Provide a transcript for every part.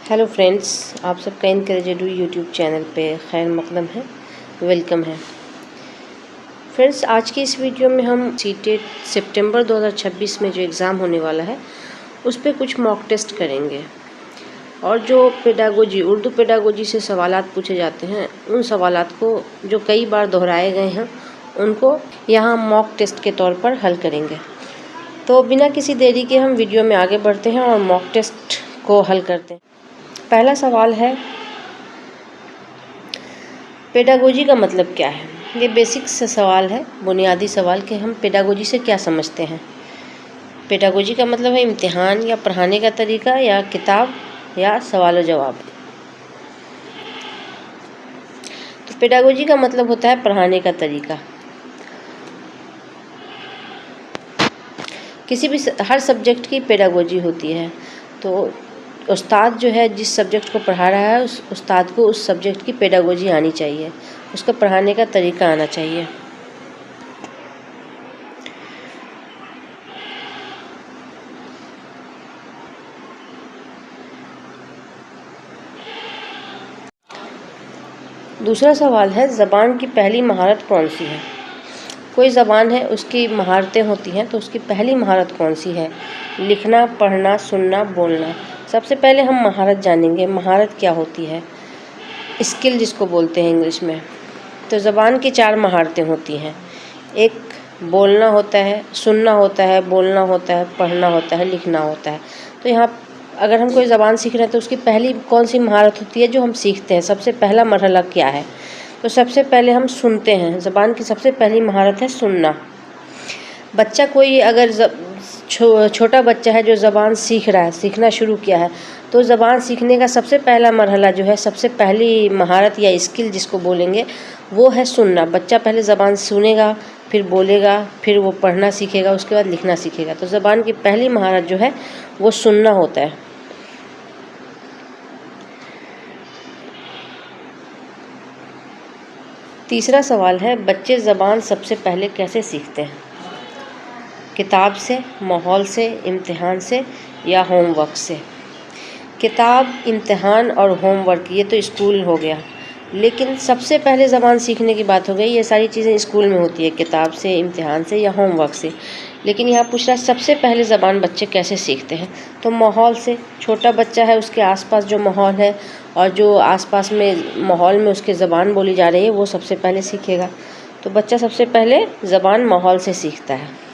Hello friends, आप सबका इनकरेजेड YouTube channel पे खैर मकदम है, वेलकम है। फ्रेंड्स, आज की इस वीडियो में हम सीटेट सितंबर 2026 में जो एग्ज़ाम होने वाला है उस पर कुछ मॉक टेस्ट करेंगे और जो पेडागोजी उर्दू पेडागोजी से सवालात पूछे जाते हैं उन सवालात को जो कई बार दोहराए गए हैं उनको यहाँ मॉक टेस्ट के तौर पर हल करेंगे। तो बिना किसी देरी के हम वीडियो में आगे बढ़ते हैं और मॉक टेस्ट को हल करते हैं। पहला सवाल है, पेडागोजी का मतलब क्या है। ये बेसिक से सवाल है, बुनियादी सवाल कि हम पेडागोजी से क्या समझते हैं। पेडागोजी का मतलब है इम्तिहान या पढ़ाने का तरीका या किताब या सवाल और जवाब। तो पेडागोजी का मतलब होता है पढ़ाने का तरीका। किसी भी हर सब्जेक्ट की पेडागोजी होती है। तो उस्ताद जो है जिस सब्जेक्ट को पढ़ा रहा है उस उस्ताद को उस सब्जेक्ट की पेडागोजी आनी चाहिए, उसका पढ़ाने का तरीका आना चाहिए। दूसरा सवाल है, ज़बान की पहली महारत कौन सी है। कोई ज़बान है, उसकी महारतें होती हैं, तो उसकी पहली महारत कौन सी है। लिखना, पढ़ना, सुनना, बोलना। सबसे पहले हम महारत जानेंगे। महारत क्या होती है, स्किल जिसको बोलते हैं इंग्लिश में। तो ज़बान की 4 महारतें होती हैं। एक बोलना होता है, सुनना होता है, बोलना होता है, पढ़ना होता है, लिखना होता है। तो यहाँ अगर हम कोई ज़बान सीख रहे हैं तो उसकी पहली कौन सी महारत होती है जो हम सीखते हैं, सबसे पहला मरहला क्या है। तो सबसे पहले हम सुनते हैं। ज़बान की सबसे पहली महारत है सुनना। बच्चा कोई अगर छोटा बच्चा है जो ज़बान सीख रहा है, सीखना शुरू किया है, तो ज़बान सीखने का सबसे पहला मरहला जो है, सबसे पहली महारत या स्किल जिसको बोलेंगे वो है सुनना। बच्चा पहले ज़बान सुनेगा, फिर बोलेगा, फिर वो पढ़ना सीखेगा, उसके बाद लिखना सीखेगा। तो ज़बान की पहली महारत जो है वो सुनना होता है। तीसरा सवाल है, बच्चे ज़बान सबसे पहले कैसे सीखते हैं। किताब से, माहौल से, इम्तिहान से या होमवर्क से। किताब, इम्तिहान और होमवर्क ये तो स्कूल हो गया, लेकिन सबसे पहले ज़बान सीखने की बात हो गई। ये सारी चीज़ें स्कूल में होती है, किताब से, इम्तिहान से या होमवर्क से। लेकिन यहाँ पूछ रहा है सबसे पहले ज़बान बच्चे कैसे सीखते हैं। तो माहौल से। छोटा बच्चा है, उसके आसपास जो माहौल है और जो आसपास में माहौल में उसके ज़बान बोली जा रही है वो सबसे पहले सीखेगा। तो बच्चा सबसे पहले ज़बान माहौल से सीखता है।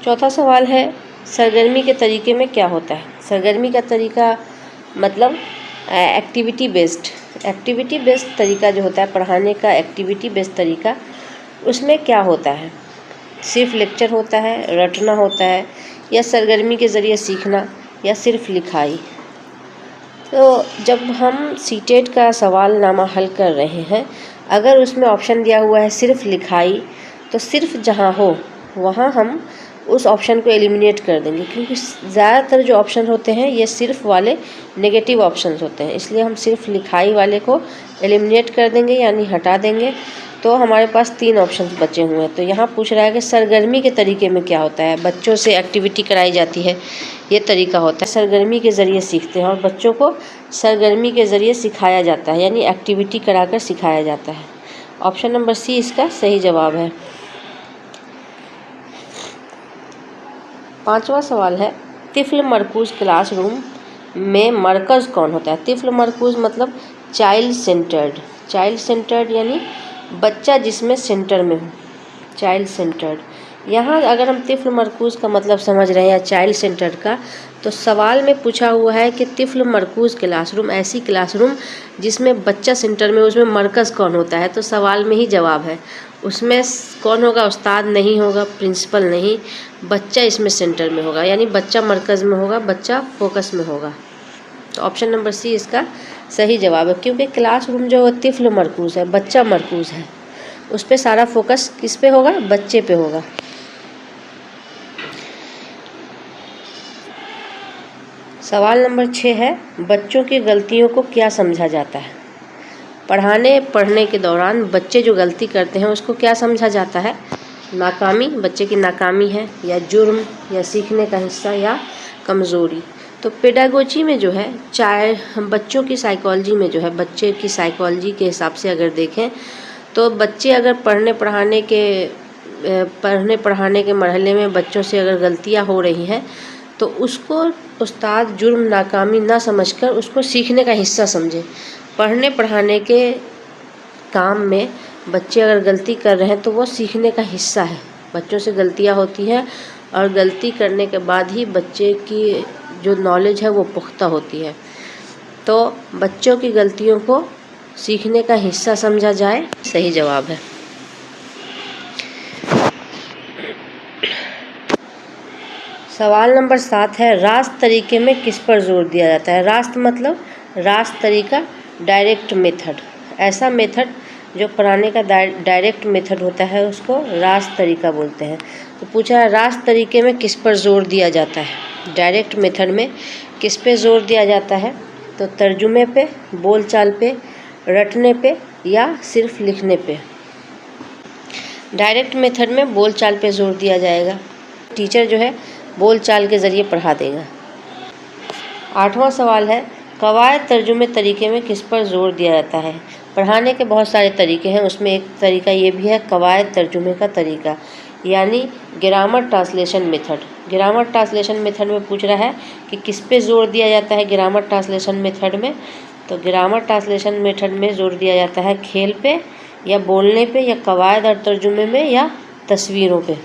चौथा सवाल है, सरगर्मी के तरीके में क्या होता है। सरगर्मी का तरीका मतलब एक्टिविटी बेस्ड तरीका जो होता है पढ़ाने का, एक्टिविटी बेस्ड तरीका, उसमें क्या होता है। सिर्फ लेक्चर होता है, रटना होता है, या सरगर्मी के ज़रिए सीखना, या सिर्फ लिखाई। तो जब हम सीटेट का सवालनामा हल कर रहे हैं, अगर उसमें ऑप्शन दिया हुआ है सिर्फ लिखाई, तो सिर्फ जहाँ हो वहाँ हम उस ऑप्शन को एलिमिनेट कर देंगे, क्योंकि ज़्यादातर जो ऑप्शन होते हैं ये सिर्फ वाले नेगेटिव ऑप्शंस होते हैं। इसलिए हम सिर्फ लिखाई वाले को एलिमिनेट कर देंगे, यानी हटा देंगे। तो हमारे पास 3 ऑप्शंस बचे हुए हैं। तो यहाँ पूछ रहा है कि सरगर्मी के तरीके में क्या होता है। बच्चों से एक्टिविटी कराई जाती है, ये तरीका होता है। सरगर्मी के ज़रिए सीखते हैं और बच्चों को सरगर्मी के ज़रिए सिखाया जाता है, यानी एक्टिविटी कराकर सिखाया जाता है। ऑप्शन नंबर सी इसका सही जवाब है। 5वां सवाल है, तिफ़्ल मरकूज़ क्लासरूम में मरकज़ कौन होता है। तिफ़्ल मरकूज़ मतलब चाइल्ड सेंटर्ड यानी बच्चा जिसमें सेंटर में हो, चाइल्ड सेंटर्ड। यहाँ अगर हम तिफ़्ल मरकूज़ का मतलब समझ रहे हैं या चाइल्ड सेंटर्ड का, तो सवाल में पूछा हुआ है कि तिफ़्ल मरकूज़ क्लासरूम, ऐसी क्लासरूम जिसमें बच्चा सेंटर में, उसमें मरकज़ कौन होता है। तो सवाल में ही जवाब है, उसमें कौन होगा, उस्ताद नहीं होगा, प्रिंसिपल नहीं, बच्चा इसमें सेंटर में होगा, यानी बच्चा मरकज़ में होगा, बच्चा फोकस में होगा। तो ऑप्शन नंबर सी इसका सही जवाब है, क्योंकि क्लासरूम जो तिफ़्ल मरकूज़ है, बच्चा मरकूज़ है, उस पर सारा फोकस किस पे होगा, बच्चे पे होगा। सवाल नंबर 6 है, बच्चों की गलतियों को क्या समझा जाता है। पढ़ने के दौरान बच्चे जो गलती करते हैं उसको क्या समझा जाता है। नाकामी, बच्चे की नाकामी है, या जुर्म, या सीखने का हिस्सा, या कमज़ोरी। तो पेडागोजी में जो है, चाहे बच्चों की साइकोलॉजी में जो है, बच्चे की साइकोलॉजी के हिसाब से अगर देखें तो बच्चे अगर पढ़ने पढ़ाने के मरहले में बच्चों से अगर गलतियां हो रही हैं तो उसको उस्ताद जुर्म, नाकामी ना समझकर उसको सीखने का हिस्सा समझे। पढ़ने पढ़ाने के काम में बच्चे अगर गलती कर रहे हैं तो वो सीखने का हिस्सा है। बच्चों से गलतियां होती हैं और गलती करने के बाद ही बच्चे की जो नॉलेज है वो पुख्ता होती है। तो बच्चों की गलतियों को सीखने का हिस्सा समझा जाए, सही जवाब है। सवाल नंबर 7 है, रास्त तरीके में किस पर जोर दिया जाता है? रास्त मतलब रास्त तरीका, डायरेक्ट मेथड। ऐसा मेथड जो पढ़ाने का डायरेक्ट मेथड होता है उसको रास्त तरीका बोलते हैं। तो पूछा है रास्त तरीके में किस पर जोर दिया जाता है? डायरेक्ट मेथड में किस पे जोर दिया जाता है? तो तर्जुमे पे, बोलचाल पे, रटने पे, या सिर्फ लिखने पे? डायरेक्ट मेथड में बोलचाल पे जोर दिया जाएगा। टीचर जो है बोलचाल के ज़रिए पढ़ा देगा। 8वां सवाल है, कवायद तर्जुमे तरीके में किस पर जोर दिया जाता है? पढ़ाने के बहुत सारे तरीके हैं, उसमें एक तरीका ये भी है कवायद तर्जुमे का तरीका, यानी grammar translation method. Grammar translation method में पूछ रहा है कि किस पे जोर दिया जाता है ग्रामर ट्रांसलेशन मेथड में? तो ग्रामर ट्रांसलेशन मेथड में जोर दिया जाता है खेल पे, या बोलने पे, या कवायद और तर्जुमे में, या तस्वीरों पे।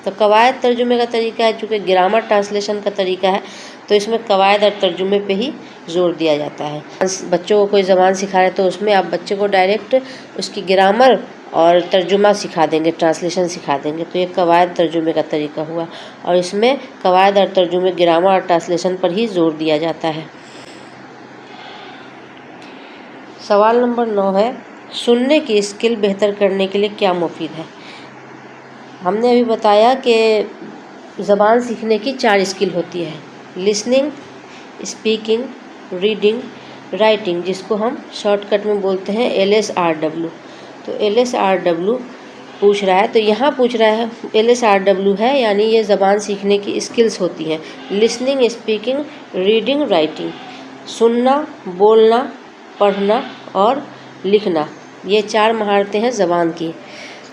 तो कवायद तर्जुमे का तरीका है, चूँकि ग्रामर ट्रांसलेशन का तरीका है तो इसमें कवायद और तर्जुमे पे ही जोर दिया जाता है। बच्चों को कोई ज़बान सिखा रहे तो उसमें आप बच्चे को डायरेक्ट उसकी ग्रामर और तर्जुमा सिखा देंगे, ट्रांसलेशन सिखा देंगे, तो ये कवायद तर्जुमे का तरीका हुआ। और इसमें कवायद और तर्जुमे, ग्रामर और ट्रांसलेशन पर ही जोर दिया जाता है। सवाल नंबर 9 है, सुनने की स्किल बेहतर करने के लिए क्या मुफीद है? हमने अभी बताया कि ज़बान सीखने की 4 स्किल होती है, लिसनिंग, स्पीकिंग, रीडिंग, राइटिंग, जिसको हम शॉर्टकट में बोलते हैं LSRW। तो LSRW पूछ रहा है, तो यहाँ पूछ रहा है LSRW है, यानी ये ज़बान सीखने की स्किल्स होती हैं, लिसनिंग, स्पीकिंग, रीडिंग, राइटिंग। सुनना, बोलना, पढ़ना और लिखना, ये 4 महारतें हैं ज़बान की।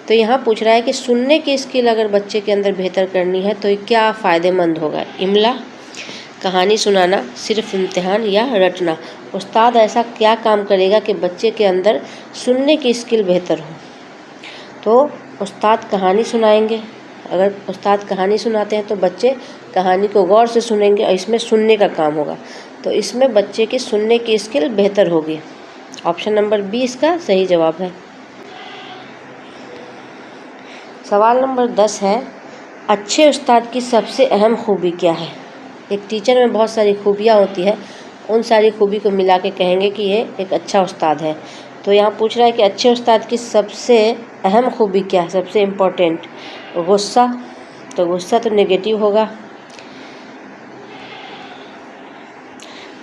तो यहाँ पूछ रहा है कि सुनने की स्किल अगर बच्चे के अंदर बेहतर करनी है तो क्या फ़ायदेमंद होगा? इमला, कहानी सुनाना, सिर्फ इम्तिहान, या रटना? उस्ताद ऐसा क्या काम करेगा कि बच्चे के अंदर सुनने की स्किल बेहतर हो? तो उस्ताद कहानी सुनाएंगे। अगर उस्ताद कहानी सुनाते हैं तो बच्चे कहानी को गौर से सुनेंगे और इसमें सुनने का काम होगा, तो इसमें बच्चे की सुनने की स्किल बेहतर होगी। ऑप्शन नंबर 20 का सही जवाब है। सवाल नंबर 10 है, अच्छे उस्ताद की सबसे अहम खूबी क्या है? एक टीचर में बहुत सारी खूबियाँ होती है, उन सारी खूबी को मिला के कहेंगे कि ये एक अच्छा उस्ताद है। तो यहाँ पूछ रहा है कि अच्छे उस्ताद की सबसे अहम खूबी क्या है, सबसे इम्पोर्टेंट? गुस्सा, तो गुस्सा तो नेगेटिव होगा।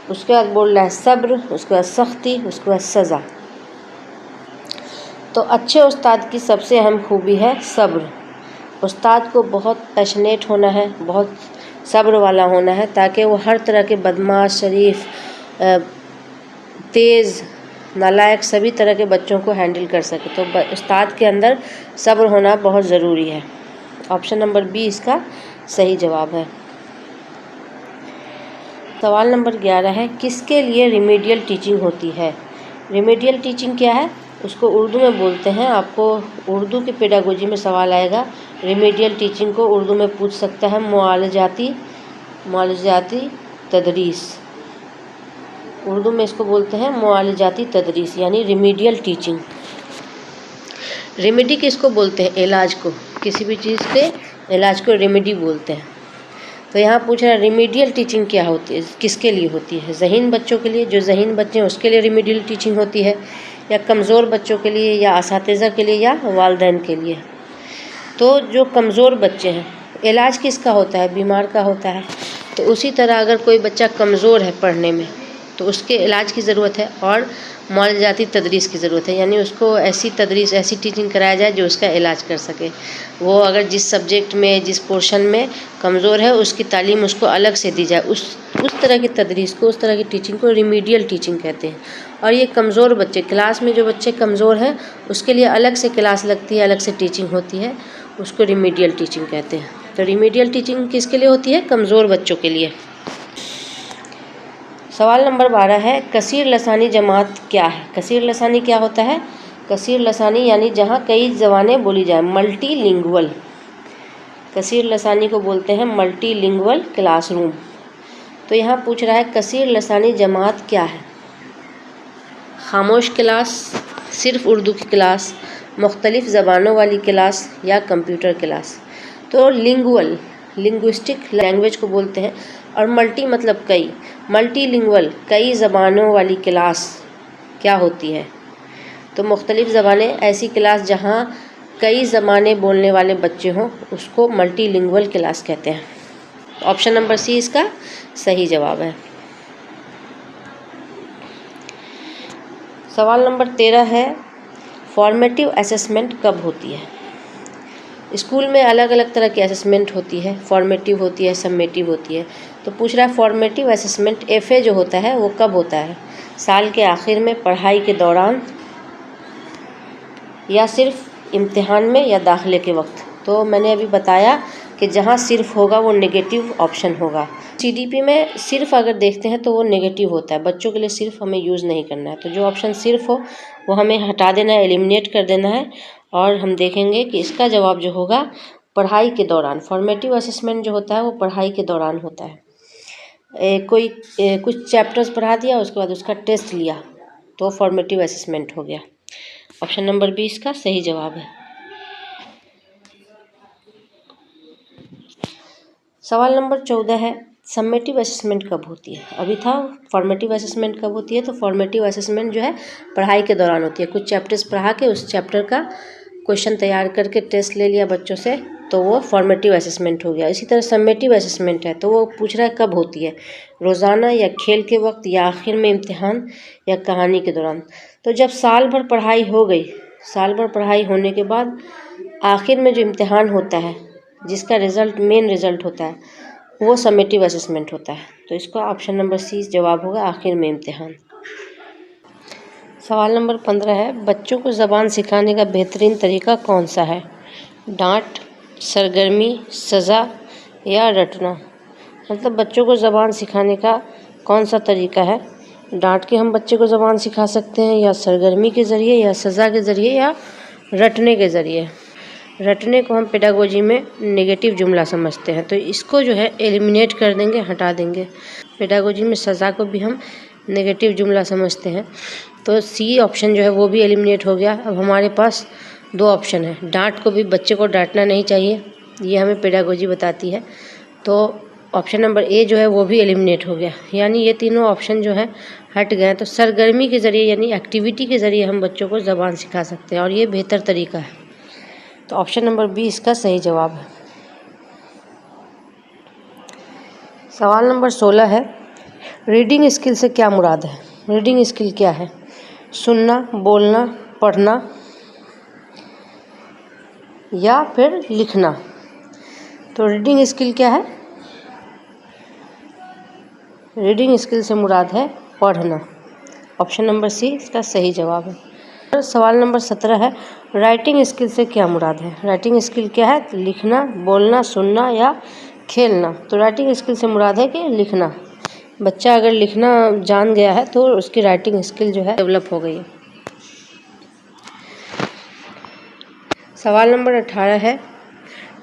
उसके बाद बोल रहा है सब्र, उसके बाद सख्ती, उसके बाद सज़ा। तो अच्छे उस्ताद की सबसे अहम खूबी है सब्र। उस्ताद को बहुत पैशनेट होना है, बहुत सब्र वाला होना है, ताकि वो हर तरह के बदमाश, शरीफ, तेज़, नालायक सभी तरह के बच्चों को हैंडल कर सके। तो उस्ताद के अंदर सब्र होना बहुत ज़रूरी है। ऑप्शन नंबर 20 का सही जवाब है। सवाल नंबर 11 है, किसके लिए रिमीडियल टीचिंग होती है? रिमीडियल टीचिंग क्या है उसको उर्दू में बोलते हैं। आपको उर्दू की पेडागोजी में सवाल आएगा, रिमीडियल टीचिंग को उर्दू में पूछ सकता है मुआलजाती तदरीस। उर्दू में इसको बोलते हैं मुआलजाती तदरीस, यानी रिमीडियल टीचिंग। रेमेडी किसको बोलते हैं? इलाज को, किसी भी चीज़ के इलाज को रेमेडी बोलते हैं। तो यहाँ पूछ रहा है रिमीडियल टीचिंग क्या होती है, किसके लिए होती है? ज़हीन बच्चों के लिए, जो ज़हीन बच्चे हैं उसके लिए रिमीडियल टीचिंग होती है, या कमज़ोर बच्चों के लिए, या असातिज़ा के लिए, या वालिदैन के लिए? तो जो कमज़ोर बच्चे हैं, इलाज किसका होता है? बीमार का होता है। तो उसी तरह अगर कोई बच्चा कमज़ोर है पढ़ने में, तो उसके इलाज की ज़रूरत है और मुआवजाती तदरीस की ज़रूरत है, यानी उसको ऐसी तदरीस ऐसी टीचिंग कराया जाए जो उसका इलाज कर सके। वो अगर जिस सब्जेक्ट में जिस पोर्शन में कमज़ोर है उसकी तालीम उसको अलग से दी जाए। उस तरह की तदरीस को, उस तरह की टीचिंग को रिमीडियल टीचिंग कहते हैं। और ये कमज़ोर बच्चे, क्लास में जो बच्चे कमज़ोर हैं उसके लिए अलग से क्लास लगती है, अलग से टीचिंग होती है, उसको रिमीडियल टीचिंग कहते हैं। तो रिमीडियल टीचिंग किसके लिए होती है? कमज़ोर बच्चों के लिए। सवाल नंबर 12 है, कसीर लसानी जमात क्या है? कसीर लसानी क्या होता है? कसीर लसानी यानी जहाँ कई ज़बानें बोली जाए, मल्टीलिंगुअल। कसीर लसानी को बोलते हैं मल्टीलिंगुअल क्लासरूम। तो यहाँ पूछ रहा है कसीर लसानी जमात क्या है? खामोश क्लास, सिर्फ उर्दू की क्लास, मुख्तलिफ ज़बानों वाली क्लास या कंप्यूटर क्लास। तो लिंगुअल, लिंग्विस्टिक लैंग्वेज को बोलते हैं, और मल्टी मतलब कई, मल्टीलिंगुअल कई ज़बानों वाली क्लास क्या होती है? तो मुख्तलिफ ज़बानें, ऐसी क्लास जहाँ कई ज़बानें बोलने वाले बच्चे हों उसको मल्टीलिंगुअल क्लास कहते हैं। ऑप्शन नंबर सी इसका सही जवाब है। सवाल नंबर 13 है, फॉर्मेटिव असेसमेंट कब होती है? स्कूल में अलग अलग तरह की असेसमेंट होती है, फॉर्मेटिव होती है, सम्मेटिव होती है। तो पूछ रहा है फॉर्मेटिव असेसमेंट FA जो होता है वो कब होता है? साल के आखिर में, पढ़ाई के दौरान, या सिर्फ इम्तिहान में, या दाखिले के वक्त? तो मैंने अभी बताया कि जहाँ सिर्फ होगा वो नेगेटिव ऑप्शन होगा। CDP में सिर्फ अगर देखते हैं तो वो नेगेटिव होता है, बच्चों के लिए सिर्फ हमें यूज़ नहीं करना है। तो जो ऑप्शन सिर्फ हो वो हमें हटा देना है, एलिमिनेट कर देना है, और हम देखेंगे कि इसका जवाब जो होगा पढ़ाई के दौरान। फॉर्मेटिव असेसमेंट जो होता है वो पढ़ाई के दौरान होता है। कुछ चैप्टर्स पढ़ा दिया, उसके बाद उसका टेस्ट लिया, तो फॉर्मेटिव असेसमेंट हो गया। ऑप्शन नंबर 20 का सही जवाब है। सवाल नंबर 14 है, सम्मेटिव असेसमेंट कब होती है? अभी था फॉर्मेटिव असेसमेंट कब होती है, तो फॉर्मेटिव असेसमेंट जो है पढ़ाई के दौरान होती है। कुछ चैप्टर्स पढ़ा के उस चैप्टर का क्वेश्चन तैयार करके टेस्ट ले लिया बच्चों से, तो वो फॉर्मेटिव असेसमेंट हो गया। इसी तरह सम्मेटिव असेसमेंट है, तो वो पूछ रहा है कब होती है, रोज़ाना या खेल के वक्त, या आखिर में इम्तिहान, या कहानी के दौरान? तो जब साल भर पढ़ाई हो गई, साल भर पढ़ाई होने के बाद आखिर में जो इम्तिहान होता है, जिसका रिज़ल्ट मेन रिज़ल्ट होता है, वो सम्मेटिव असेसमेंट होता है। तो इसका ऑप्शन नंबर सी जवाब होगा, आखिर में इम्तिहान। सवाल नंबर 15 है, बच्चों को ज़बान सिखाने का बेहतरीन तरीका कौन सा है? डांट, सरगर्मी, सज़ा, या रटना? मतलब बच्चों को ज़बान सिखाने का कौन सा तरीका है? डांट के हम बच्चे को ज़बान सिखा सकते हैं, या सरगर्मी के ज़रिए, या सज़ा के ज़रिए, या रटने के ज़रिए? रटने को हम पेडागोजी में नेगेटिव जुमला समझते हैं, तो इसको जो है एलिमिनेट कर देंगे, हटा देंगे। पेडागोजी में सज़ा को भी हम नेगेटिव जुमला समझते हैं, तो सी ऑप्शन जो है वो भी एलिमिनेट हो गया। अब हमारे पास दो ऑप्शन है। डांट को भी, बच्चे को डांटना नहीं चाहिए, ये हमें पेडागोजी बताती है, तो ऑप्शन नंबर ए जो है वो भी एलिमिनेट हो गया, यानी ये तीनों ऑप्शन जो है हट गए। तो सरगर्मी के ज़रिए यानी एक्टिविटी के ज़रिए हम बच्चों को ज़बान सिखा सकते हैं, और ये बेहतर तरीका है। तो ऑप्शन नंबर बी इसका सही जवाब है। सवाल नंबर 16 है, रीडिंग स्किल से क्या मुराद है? रीडिंग स्किल क्या है? सुनना, बोलना, पढ़ना, या फिर लिखना? तो रीडिंग स्किल क्या है? रीडिंग स्किल से मुराद है पढ़ना। ऑप्शन नंबर सी इसका सही जवाब है। सवाल नंबर 17 है, राइटिंग स्किल से क्या मुराद है? राइटिंग स्किल क्या है? लिखना, बोलना, सुनना, या खेलना? तो राइटिंग स्किल से मुराद है कि लिखना। बच्चा अगर लिखना जान गया है तो उसकी राइटिंग स्किल जो है डेवलप हो गई है। सवाल नंबर 18 है,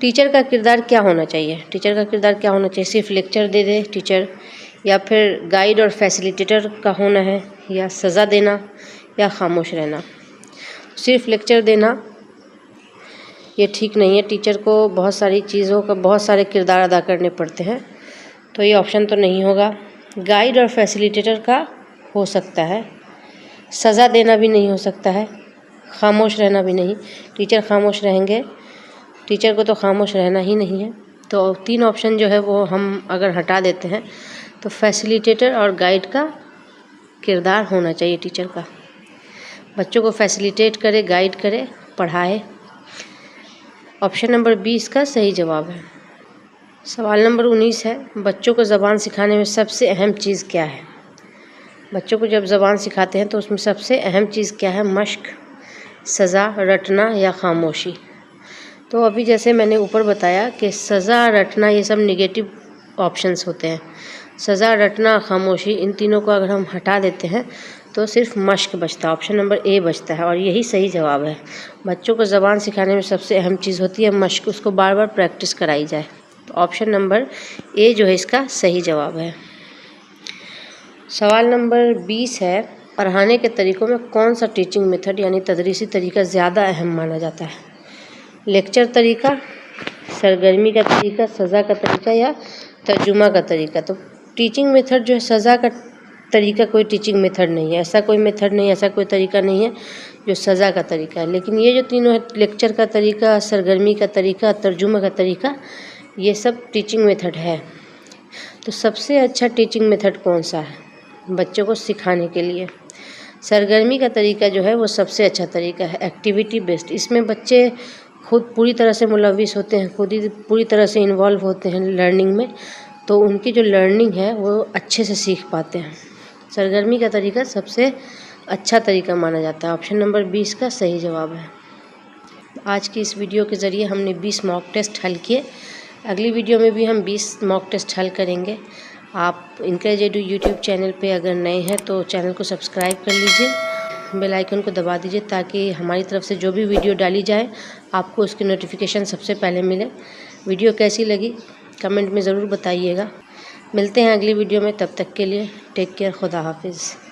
टीचर का किरदार क्या होना चाहिए? टीचर का किरदार क्या होना चाहिए? सिर्फ लेक्चर दे दे टीचर, या फिर गाइड और फैसिलिटेटर का होना है, या सज़ा देना, या खामोश रहना? सिर्फ लेक्चर देना ये ठीक नहीं है। टीचर को बहुत सारी चीज़ों का, बहुत सारे किरदार अदा करने पड़ते हैं, तो ये ऑप्शन तो नहीं होगा। गाइड और फैसिलिटेटर का हो सकता है, सज़ा देना भी नहीं हो सकता है, खामोश रहना भी नहीं। टीचर खामोश रहेंगे? टीचर को तो खामोश रहना ही नहीं है। तो तीन ऑप्शन जो है वो हम अगर हटा देते हैं तो फैसिलिटेटर और गाइड का किरदार होना चाहिए टीचर का। बच्चों को फैसिलिटेट करे, गाइड करे, पढ़ाए। ऑप्शन नंबर 20 का सही जवाब है। सवाल नंबर 19 है, बच्चों को ज़बान सिखाने में सबसे अहम चीज़ क्या है? बच्चों को जब ज़बान सिखाते हैं तो उसमें सबसे अहम चीज़ क्या है? मश्क, सज़ा, रटना या खामोशी। तो अभी जैसे मैंने ऊपर बताया कि सज़ा, रटना ये सब नेगेटिव ऑप्शंस होते हैं। सज़ा, रटना, खामोशी, इन तीनों को अगर हम हटा देते हैं तो सिर्फ मश्क बचता है। ऑप्शन नंबर ए बचता है और यही सही जवाब है। बच्चों को ज़बान सिखाने में सबसे अहम चीज़ होती है मश्क, उसको बार बार प्रैक्टिस कराई जाए। तो ऑप्शन नंबर ए जो है इसका सही जवाब है। सवाल नंबर 20 है, पढ़ाने के तरीक़ों में कौन सा टीचिंग मेथड यानी तदरीसी तरीका ज़्यादा अहम माना जाता है? लेक्चर तरीका, सरगर्मी का तरीका, सज़ा का तरीका या तर्जुमा का तरीका? तो टीचिंग मेथड जो है, सज़ा का तरीका कोई टीचिंग मेथड नहीं है। ऐसा कोई मेथड नहीं है, ऐसा कोई तरीका नहीं है जो सज़ा का तरीका है। लेकिन ये जो तीनों है, लेक्चर का तरीका, सरगर्मी का तरीका, तर्जुमा का तरीका, ये सब टीचिंग मेथड है। तो सबसे अच्छा टीचिंग मेथड कौन सा है बच्चों को सिखाने के लिए? सरगर्मी का तरीका जो है वो सबसे अच्छा तरीका है, एक्टिविटी बेस्ड। इसमें बच्चे खुद पूरी तरह से मुलविस होते हैं, खुद ही पूरी तरह से इन्वॉल्व होते हैं लर्निंग में, तो उनकी जो लर्निंग है वो अच्छे से सीख पाते हैं। सरगर्मी का तरीका सबसे अच्छा तरीका माना जाता है। ऑप्शन नंबर 20 का सही जवाब है। आज की इस वीडियो के ज़रिए हमने 20 मॉक टेस्ट हल किए। अगली वीडियो में भी हम 20 मॉक टेस्ट हल करेंगे। आप इनकरेज एडू यूट्यूब चैनल पे अगर नए हैं तो चैनल को सब्सक्राइब कर लीजिए, बेल आइकन को दबा दीजिए ताकि हमारी तरफ से जो भी वीडियो डाली जाए आपको उसकी नोटिफिकेशन सबसे पहले मिले। वीडियो कैसी लगी कमेंट में ज़रूर बताइएगा। मिलते हैं अगली वीडियो में, तब तक के लिए टेक केयर, खुदा हाफिज़।